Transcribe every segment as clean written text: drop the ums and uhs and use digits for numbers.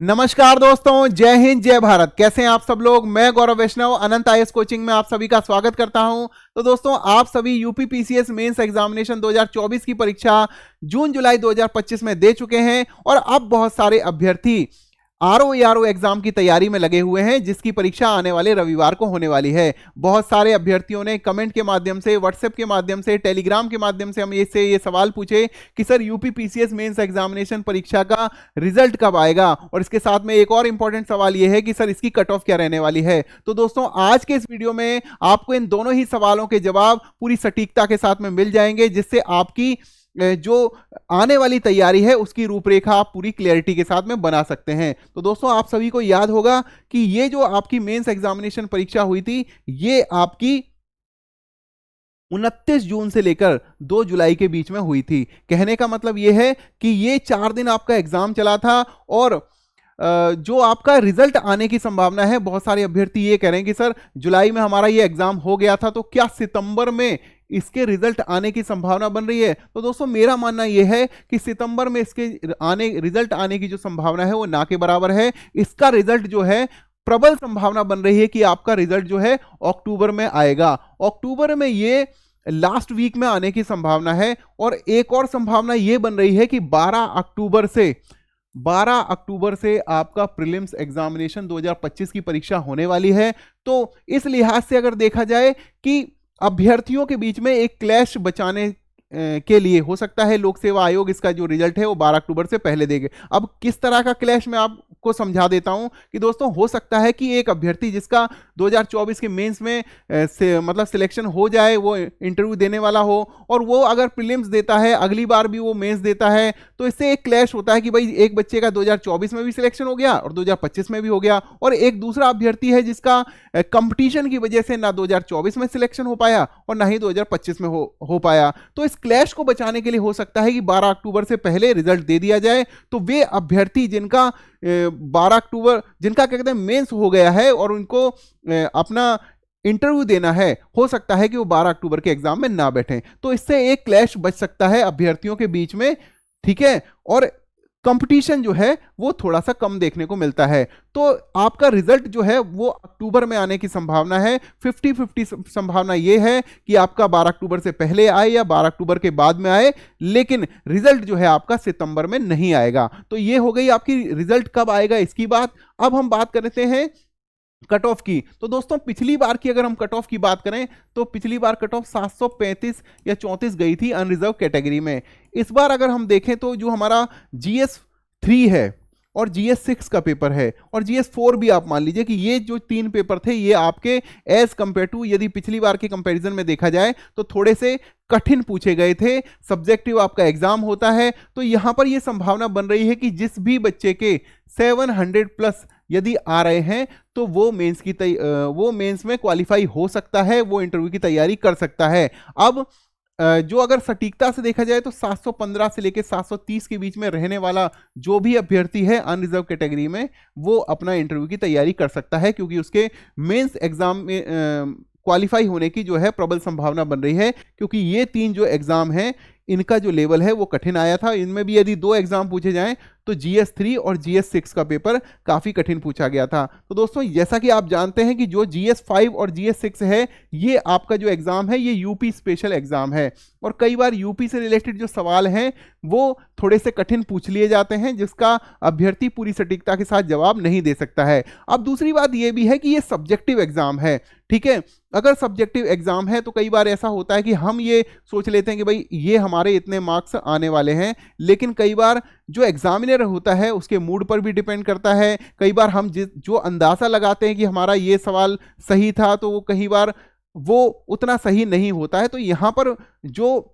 नमस्कार दोस्तों, जय हिंद जय भारत। कैसे हैं आप सब लोग। मैं गौरव वैष्णव अनंत आईएएस कोचिंग में आप सभी का स्वागत करता हूं। तो दोस्तों, आप सभी यूपी पीसीएस मेंस एग्जामिनेशन 2024 की परीक्षा जून जुलाई 2025 में दे चुके हैं और अब बहुत सारे अभ्यर्थी आरओ एग्जाम की तैयारी में लगे हुए हैं, जिसकी परीक्षा आने वाले रविवार को होने वाली है। बहुत सारे अभ्यर्थियों ने कमेंट के माध्यम से, व्हाट्सएप के माध्यम से, टेलीग्राम के माध्यम से हम इससे ये सवाल पूछे कि sir UP PCS mains examination परीक्षा का रिजल्ट कब आएगा। और इसके साथ में एक और इंपॉर्टेंट सवाल ये है कि सर इसकी कट ऑफ क्या रहने वाली है। तो दोस्तों, आज के इस वीडियो में आपको इन दोनों ही सवालों के जवाब पूरी सटीकता के साथ में मिल जाएंगे, जिससे आपकी जो आने वाली तैयारी है उसकी रूपरेखा आप पूरी क्लैरिटी के साथ में बना सकते हैं। तो दोस्तों, आप सभी को याद होगा कि ये जो आपकी मेंस एग्जामिनेशन परीक्षा हुई थी, ये आपकी 29 जून से लेकर 2 जुलाई के बीच में हुई थी। कहने का मतलब ये है कि ये 4 दिन आपका एग्जाम चला था और जो आपका रिजल्ट आने की संभावना है, बहुत सारे अभ्यर्थी ये कह रहे हैं कि सर जुलाई में हमारा ये एग्जाम हो गया था, तो क्या सितंबर में इसके रिजल्ट आने की संभावना बन रही है। तो दोस्तों, मेरा मानना यह है कि सितंबर में इसके रिजल्ट आने की जो संभावना है वो ना के बराबर है। इसका रिजल्ट जो है, प्रबल संभावना बन रही है कि आपका रिजल्ट जो है अक्टूबर में आएगा। अक्टूबर में ये लास्ट वीक में आने की संभावना है। और एक और संभावना ये बन रही है कि 12 अक्टूबर से आपका प्रीलिम्स एग्जामिनेशन 2025 की परीक्षा होने वाली है। तो इस लिहाज से अगर देखा जाए कि अभ्यर्थियों के बीच में एक क्लैश बचाने के लिए हो सकता है लोक सेवा आयोग इसका जो रिजल्ट है वो 12 अक्टूबर से पहले देंगे। अब किस तरह का क्लैश मैं आपको समझा देता हूं कि दोस्तों, हो सकता है कि एक अभ्यर्थी जिसका 2024 के मेंस में मतलब सिलेक्शन हो जाए, वो इंटरव्यू देने वाला हो, और वो अगर प्रीलिम्स देता है, अगली बार भी वो मेंस देता है, तो इससे एक क्लैश होता है कि भाई एक बच्चे का 2024 में भी सिलेक्शन हो गया और 2025 में भी हो गया, और एक दूसरा अभ्यर्थी है जिसका कंपटीशन की वजह से ना 2024 में सिलेक्शन हो पाया और ना ही 2025 में हो पाया। तो इस क्लैश को बचाने के लिए हो सकता है कि 12 अक्टूबर से पहले रिजल्ट दे दिया जाए। तो वे अभ्यर्थी जिनका 12 अक्टूबर, जिनका क्या कहते हैं मेंस हो गया है और उनको अपना इंटरव्यू देना है, हो सकता है कि वो 12 अक्टूबर के एग्जाम में ना बैठें। तो इससे एक क्लैश बच सकता है अभ्यर्थियों के बीच में, ठीक है, और कंपटीशन जो है वो थोड़ा सा कम देखने को मिलता है। तो आपका रिजल्ट जो है वो अक्टूबर में आने की संभावना है। 50-50 संभावना ये है कि आपका 12 अक्टूबर से पहले आए या 12 अक्टूबर के बाद में आए, लेकिन रिजल्ट जो है आपका सितंबर में नहीं आएगा। तो ये हो गई आपकी रिजल्ट कब आएगा इसकी बात। अब हम बात करते हैं कट ऑफ की। तो दोस्तों, पिछली बार की अगर हम कट ऑफ की बात करें तो पिछली बार कट ऑफ 735 या 34 गई थी अनरिजर्व कैटेगरी में। इस बार अगर हम देखें तो जो हमारा GS 3 है और GS 6 का पेपर है और GS 4 भी आप मान लीजिए कि ये जो 3 पेपर थे, ये आपके एज कंपेयर टू, यदि पिछली बार के कंपैरिजन में देखा जाए तो थोड़े से कठिन पूछे गए थे। सब्जेक्टिव आपका एग्जाम होता है, तो यहां पर यह संभावना बन रही है कि जिस भी बच्चे के 700 प्लस यदि आ रहे हैं तो वो मेंस में क्वालिफाई हो सकता है, वो इंटरव्यू की तैयारी कर सकता है। अब जो अगर सटीकता से देखा जाए तो 715 से लेकर 730 के बीच में रहने वाला जो भी अभ्यर्थी है अनरिजर्व कैटेगरी में, वो अपना इंटरव्यू की तैयारी कर सकता है, क्योंकि उसके मेंस एग्जाम में क्वालिफाई होने की जो है प्रबल संभावना बन रही है। क्योंकि ये 3 जो एग्जाम हैं, इनका जो लेवल है वो कठिन आया था। इनमें भी यदि 2 एग्जाम पूछे जाएं तो GS 3 और GS 6 का पेपर काफी कठिन पूछा गया था। तो दोस्तों, जैसा कि आप जानते हैं कि जो GS 5 और GS 6 है, ये आपका जो एग्जाम है ये यूपी स्पेशल एग्जाम है, और कई बार यूपी से रिलेटेड जो सवाल हैं वो थोड़े से कठिन पूछ लिए जाते हैं, जिसका अभ्यर्थी पूरी सटीकता के साथ जवाब नहीं दे सकता है। अब दूसरी बात ये भी है कि ये सब्जेक्टिव एग्जाम है, ठीक है। अगर सब्जेक्टिव एग्जाम है तो कई बार ऐसा होता है कि हम ये सोच लेते हैं कि भाई ये हमारे इतने मार्क्स आने वाले हैं, लेकिन कई बार जो एग्जामिनर होता है उसके मूड पर भी डिपेंड करता है। कई बार हम जो अंदाजा लगाते हैं कि हमारा ये सवाल सही था, तो वो कई बार वो उतना सही नहीं होता है। तो यहाँ पर जो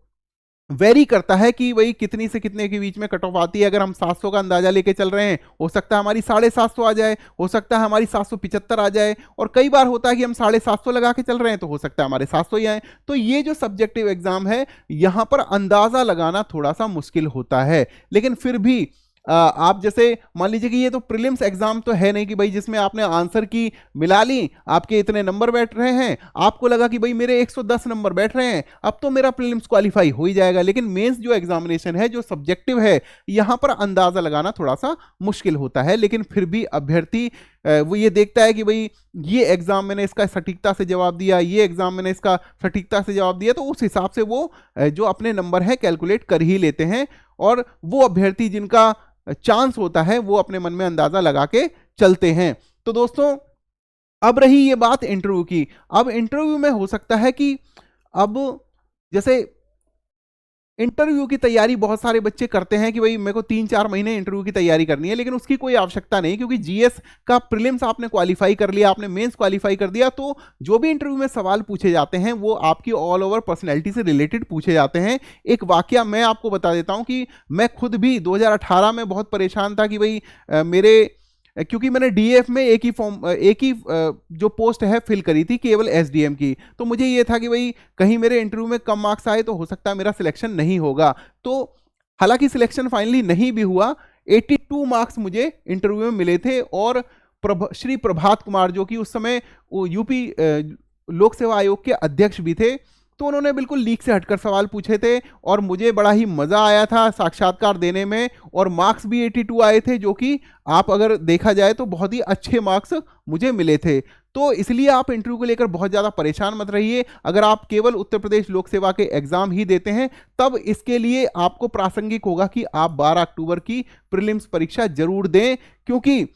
वेरी करता है कि भाई कितनी से कितने के बीच में कट ऑफ आती है। अगर हम 700 का अंदाजा लेके चल रहे हैं, हो सकता है हमारी 750 आ जाए, हो सकता है हमारी 775 आ जाए, और कई बार होता है कि हम 750 लगा के चल रहे हैं तो हो सकता है हमारे 700 ही आए। तो ये जो सब्जेक्टिव एग्जाम है, यहां पर अंदाजा लगाना थोड़ा सा मुश्किल होता है, लेकिन फिर भी आप जैसे मान लीजिए कि ये तो प्रीलिम्स एग्जाम तो है नहीं कि भाई जिसमें आपने आंसर की मिला ली, आपके इतने नंबर बैठ रहे हैं, आपको लगा कि भाई मेरे 110 नंबर बैठ रहे हैं, अब तो मेरा प्रीलिम्स क्वालिफाई हो ही जाएगा। लेकिन मेंस जो एग्जामिनेशन है, जो सब्जेक्टिव है, यहां पर अंदाजा लगाना थोड़ा सा मुश्किल होता है। लेकिन फिर भी अभ्यर्थी वो ये देखता है कि भाई ये एग्जाम मैंने इसका सटीकता से जवाब दिया, ये एग्जाम मैंने इसका सटीकता से जवाब दिया, तो उस हिसाब से वो जो अपने नंबर है कैलकुलेट कर ही लेते हैं। और वो अभ्यर्थी जिनका चांस होता है वो अपने मन में अंदाजा लगा के चलते हैं। तो दोस्तों, अब रही ये बात इंटरव्यू की। अब इंटरव्यू में हो सकता है कि अब जैसे इंटरव्यू की तैयारी बहुत सारे बच्चे करते हैं कि भाई मेरे को 3-4 महीने इंटरव्यू की तैयारी करनी है, लेकिन उसकी कोई आवश्यकता नहीं, क्योंकि जीएस का प्रीलिम्स आपने क्वालिफाई कर लिया, आपने मेंस क्वालिफाई कर दिया, तो जो भी इंटरव्यू में सवाल पूछे जाते हैं वो आपकी ऑल ओवर पर्सनैलिटी से रिलेटेड पूछे जाते हैं। एक वाकया मैं आपको बता देता हूं कि मैं खुद भी 2018 में बहुत परेशान था कि भाई क्योंकि मैंने डीएफ में एक ही जो पोस्ट है फिल करी थी, केवल एसडीएम की। तो मुझे ये था कि भाई कहीं मेरे इंटरव्यू में कम मार्क्स आए तो हो सकता है मेरा सिलेक्शन नहीं होगा। तो हालांकि सिलेक्शन फाइनली नहीं भी हुआ, 82 मार्क्स मुझे इंटरव्यू में मिले थे। और श्री प्रभात कुमार जो कि उस समय यूपी लोक सेवा आयोग के अध्यक्ष भी थे, तो उन्होंने बिल्कुल लीक से हटकर सवाल पूछे थे और मुझे बड़ा ही मजा आया था साक्षात्कार देने में। और मार्क्स भी 82 आए थे, जो कि आप अगर देखा जाए तो बहुत ही अच्छे मार्क्स मुझे मिले थे। तो इसलिए आप इंटरव्यू को लेकर बहुत ज़्यादा परेशान मत रहिए। अगर आप केवल उत्तर प्रदेश लोक सेवा के एग्जाम ही देते हैं, तब इसके लिए आपको प्रासंगिक होगा कि आप 12 अक्टूबर की प्रीलिम्स परीक्षा जरूर दें, क्योंकि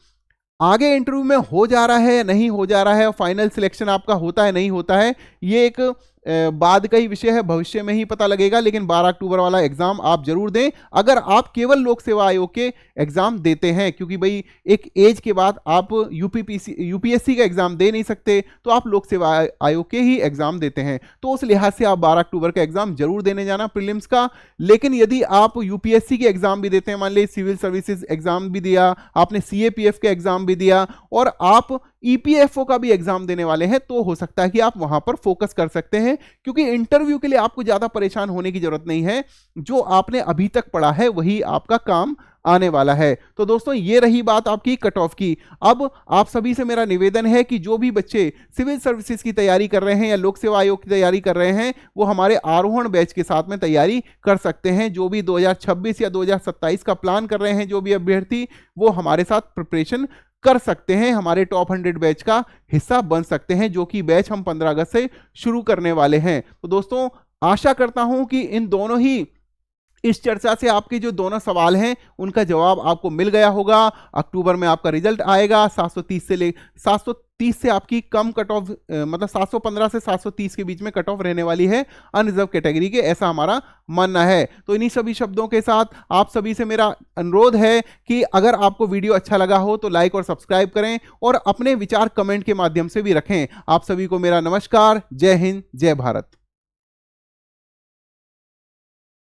आगे इंटरव्यू में हो जा रहा है या नहीं हो जा रहा है, फाइनल सिलेक्शन आपका होता है नहीं होता है, ये एक बाद का ही विषय है, भविष्य में ही पता लगेगा। लेकिन 12 अक्टूबर वाला एग्जाम आप जरूर दें अगर आप केवल लोक सेवा आयोग के एग्जाम देते हैं, क्योंकि भाई एक एज के बाद आप यूपीएससी का एग्जाम दे नहीं सकते, तो आप लोक सेवा आयोग के ही एग्जाम देते हैं। तो उस लिहाज से आप 12 अक्टूबर का एग्जाम जरूर देने जाना प्रीलिम्स का। लेकिन यदि आप यूपीएससी के एग्जाम भी देते हैं, मान लीजिए सिविल सर्विसेज एग्जाम भी दिया आपने, सीएपीएफ के एग्जाम भी दिया और आप ईपीएफओ का भी एग्जाम देने वाले हैं, तो हो सकता है कि आप वहां पर फोकस कर सकते हैं, क्योंकि इंटरव्यू के लिए आपको ज्यादा परेशान होने की जरूरत नहीं है। जो आपने अभी तक पढ़ा है वही आपका काम आने वाला है। तो दोस्तों, ये रही बात आपकी कट ऑफ की। अब आप सभी से मेरा निवेदन है कि जो भी बच्चे सिविल सर्विसेज की तैयारी कर रहे हैं या लोक सेवा आयोग की तैयारी कर रहे हैं, वो हमारे आरोहण बैच के साथ में तैयारी कर सकते हैं। जो भी 2026 या 2027 का प्लान कर रहे हैं, जो भी अभ्यर्थी, वो हमारे साथ प्रिपरेशन कर सकते हैं, हमारे टॉप 100 बैच का हिस्सा बन सकते हैं, जो कि बैच हम 15 अगस्त से शुरू करने वाले हैं। तो दोस्तों, आशा करता हूं कि इन दोनों ही इस चर्चा से आपके जो दोनों सवाल हैं उनका जवाब आपको मिल गया होगा। अक्टूबर में आपका रिजल्ट आएगा। 730 से आपकी कम कट ऑफ, मतलब 715 से 730 के बीच में कट ऑफ रहने वाली है अनरिजर्व कैटेगरी के, ऐसा हमारा मानना है। तो इन्हीं सभी शब्दों के साथ आप सभी से मेरा अनुरोध है कि अगर आपको वीडियो अच्छा लगा हो तो लाइक और सब्सक्राइब करें और अपने विचार कमेंट के माध्यम से भी रखें। आप सभी को मेरा नमस्कार। जय हिंद, जय भारत।